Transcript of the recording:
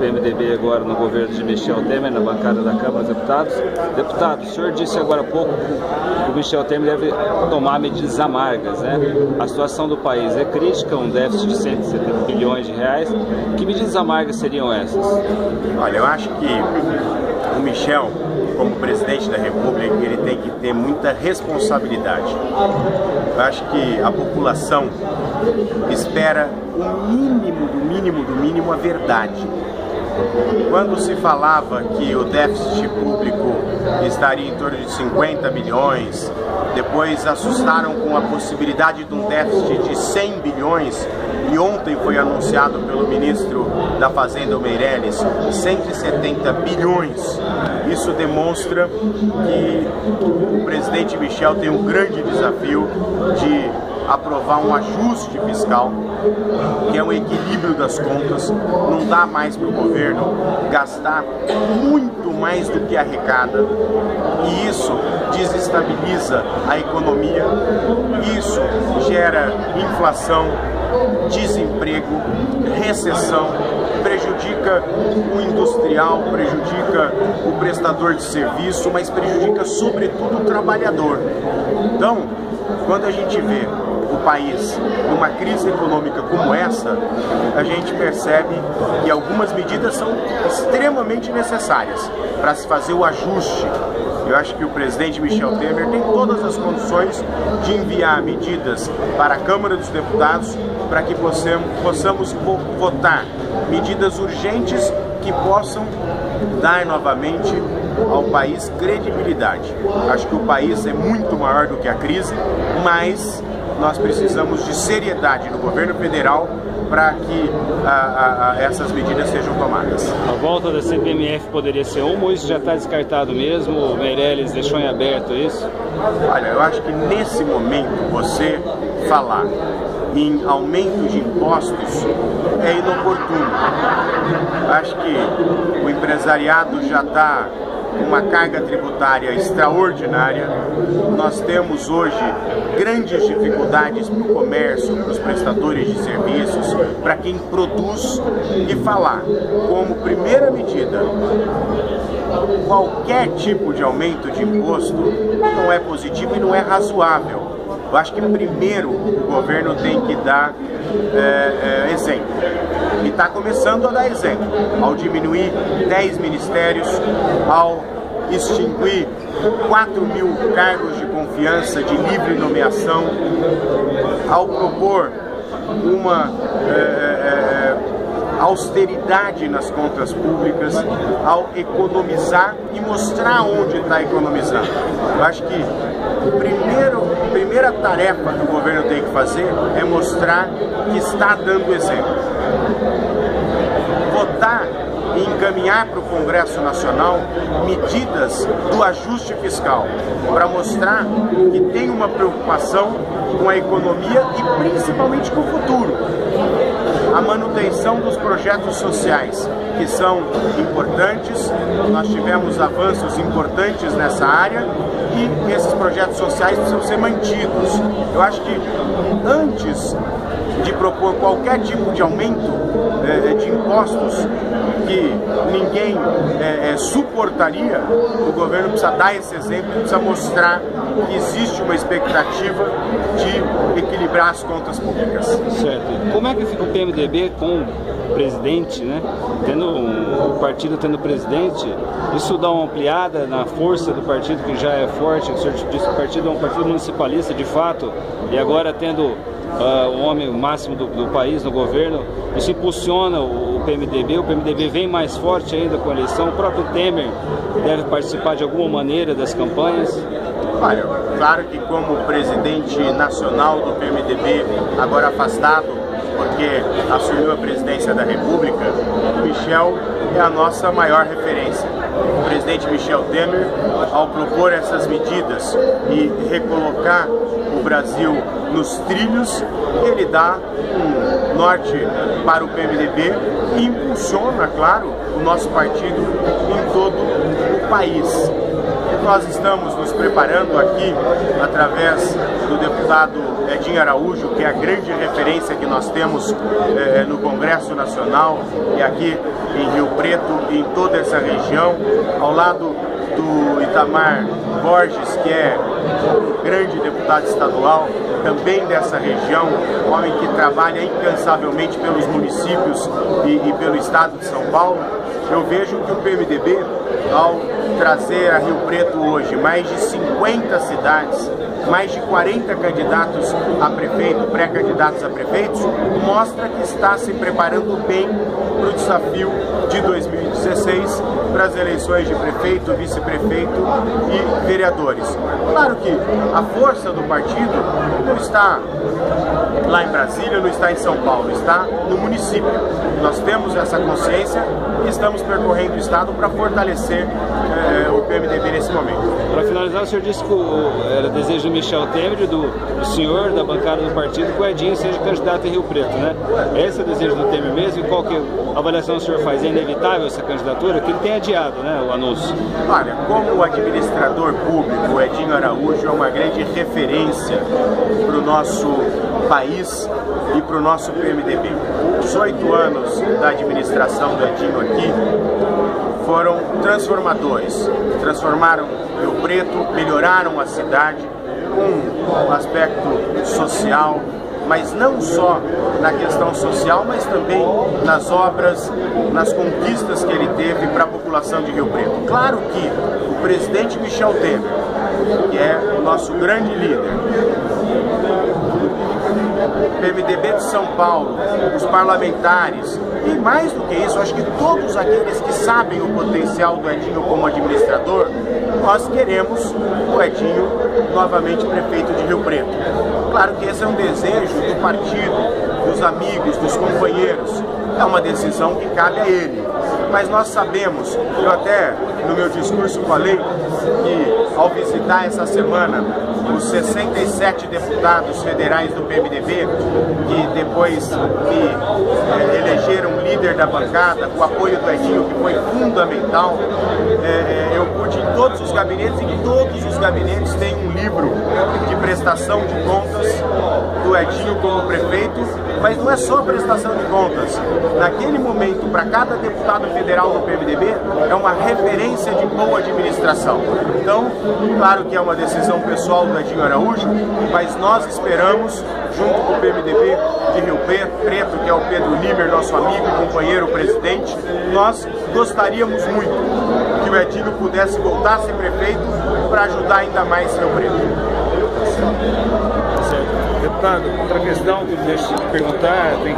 PMDB agora no governo de Michel Temer, na bancada da Câmara dos Deputados. Deputado, o senhor disse agora há pouco que o Michel Temer deve tomar medidas amargas, né? A situação do país é crítica, um déficit de 170 bilhões de reais. Que medidas amargas seriam essas? Olha, eu acho que o Michel, como presidente da República, ele tem que ter muita responsabilidade. Eu acho que a população espera o mínimo, do mínimo, do mínimo, a verdade. Quando se falava que o déficit público estaria em torno de 50 bilhões, depois assustaram com a possibilidade de um déficit de 100 bilhões, e ontem foi anunciado pelo ministro da Fazenda, o Meirelles, 170 bilhões. Isso demonstra que o presidente Michel tem um grande desafio de aprovar um ajuste fiscal, que é um equilíbrio das contas. Não dá mais para o governo gastar muito mais do que arrecada, e isso desestabiliza a economia, isso gera inflação, desemprego, recessão, prejudica o industrial, prejudica o prestador de serviço, mas prejudica sobretudo o trabalhador. Então, quando a gente vê o país numa crise econômica como essa, a gente percebe que algumas medidas são extremamente necessárias para se fazer o ajuste. Eu acho que o presidente Michel Temer tem todas as condições de enviar medidas para a Câmara dos Deputados para que possamos votar medidas urgentes que possam dar novamente ao país credibilidade. Acho que o país é muito maior do que a crise, mas nós precisamos de seriedade no governo federal para que essas medidas sejam tomadas. A volta da CPMF poderia ser uma, ou isso já está descartado mesmo? O Meirelles deixou em aberto isso? Olha, eu acho que nesse momento você falar em aumento de impostos é inoportuno. Acho que o empresariado já está com uma carga tributária extraordinária. Nós temos hoje grandes dificuldades para o comércio, para os prestadores de serviços, para quem produz, e falar como primeira medida qualquer tipo de aumento de imposto não é positivo e não é razoável. Eu acho que primeiro o governo tem que dar exemplo. E está começando a dar exemplo, ao diminuir 10 ministérios, ao extinguir 4.000 cargos de confiança de livre nomeação, ao propor uma austeridade nas contas públicas, ao economizar e mostrar onde está economizando. Eu acho que a primeira tarefa que o governo tem que fazer é mostrar que está dando exemplo. Votar e encaminhar para o Congresso Nacional medidas do ajuste fiscal, para mostrar que tem uma preocupação com a economia e principalmente com o futuro. A manutenção dos projetos sociais, que são importantes, nós tivemos avanços importantes nessa área e esses projetos sociais precisam ser mantidos. Eu acho que antes de propor qualquer tipo de aumento de impostos que ninguém suportaria, o governo precisa dar esse exemplo, precisa mostrar que existe uma expectativa de equilibrar as contas públicas. Certo. Como é que fica o PMDB com o presidente, né? O partido tendo presidente, isso dá uma ampliada na força do partido, que já é forte. O senhor disse que o partido é um partido municipalista de fato, e agora tendo o homem máximo do país no governo, isso impulsiona o PMDB vem mais forte ainda com a eleição. O próprio Temer deve participar de alguma maneira das campanhas? Olha, claro que como presidente nacional do PMDB, agora afastado, porque assumiu a presidência da República, Michel é a nossa maior referência. O presidente Michel Temer, ao propor essas medidas e recolocar o Brasil nos trilhos, ele dá um norte para o PMDB e impulsiona, claro, o nosso partido em todo o país. Nós estamos nos preparando aqui, através do deputado Edinho Araújo, que é a grande referência que nós temos no Congresso Nacional e aqui em Rio Preto e em toda essa região, ao lado do Itamar Borges, que é um grande deputado estadual, também dessa região, um homem que trabalha incansavelmente pelos municípios e pelo estado de São Paulo. Eu vejo que o PMDB, ao trazer a Rio Preto hoje mais de 50 cidades, mais de 40 candidatos a prefeito, pré-candidatos a prefeitos, mostra que está se preparando bem para o desafio de 2016, para as eleições de prefeito, vice-prefeito e vereadores. Claro que a força do partido não está lá em Brasília, não está em São Paulo, está no município. Nós temos essa consciência e estamos percorrendo o estado para fortalecer o PMDB nesse momento. Para finalizar, o senhor disse que era desejo do Michel Temer, do senhor, da bancada do partido, que o Edinho seja candidato em Rio Preto, né? Esse é o desejo do Temer mesmo? E qual que avaliação o senhor faz? É inevitável essa candidatura? Que ele tem adiado, né, o anúncio. Olha, como administrador público, o Edinho Araújo é uma grande referência para o nosso país e para o nosso PMDB. Os 8 anos da administração do Edinho aqui foram transformadores. Transformaram Rio Preto, melhoraram a cidade com um aspecto social, mas não só na questão social, mas também nas obras, nas conquistas que ele teve para a população de Rio Preto. Claro que o presidente Michel Temer, que é o nosso grande líder, PMDB de São Paulo, os parlamentares e mais do que isso, acho que todos aqueles que sabem o potencial do Edinho como administrador, nós queremos o Edinho novamente prefeito de Rio Preto. Claro que esse é um desejo do partido, dos amigos, dos companheiros, é uma decisão que cabe a ele. Mas nós sabemos, eu até no meu discurso falei que ao visitar essa semana os 67 deputados federais do PMDB, que depois me elegeram líder da bancada, com o apoio do Edinho, que foi fundamental, eu pude em todos os gabinetes, e em todos os gabinetes tem um livro de prestação de contas do Edinho como prefeito, mas não é só prestação de contas. Naquele momento, para cada deputado federal do PMDB, é uma referência de boa administração. Então, claro que é uma decisão pessoal do Edinho Araújo, mas nós esperamos, junto com o PMDB de Rio Preto, que é o Pedro Limer, nosso amigo e companheiro presidente, nós gostaríamos muito que o Edinho pudesse voltar a ser prefeito para ajudar ainda mais Rio Preto. Deputado, outra questão que eu deixo de perguntar, tem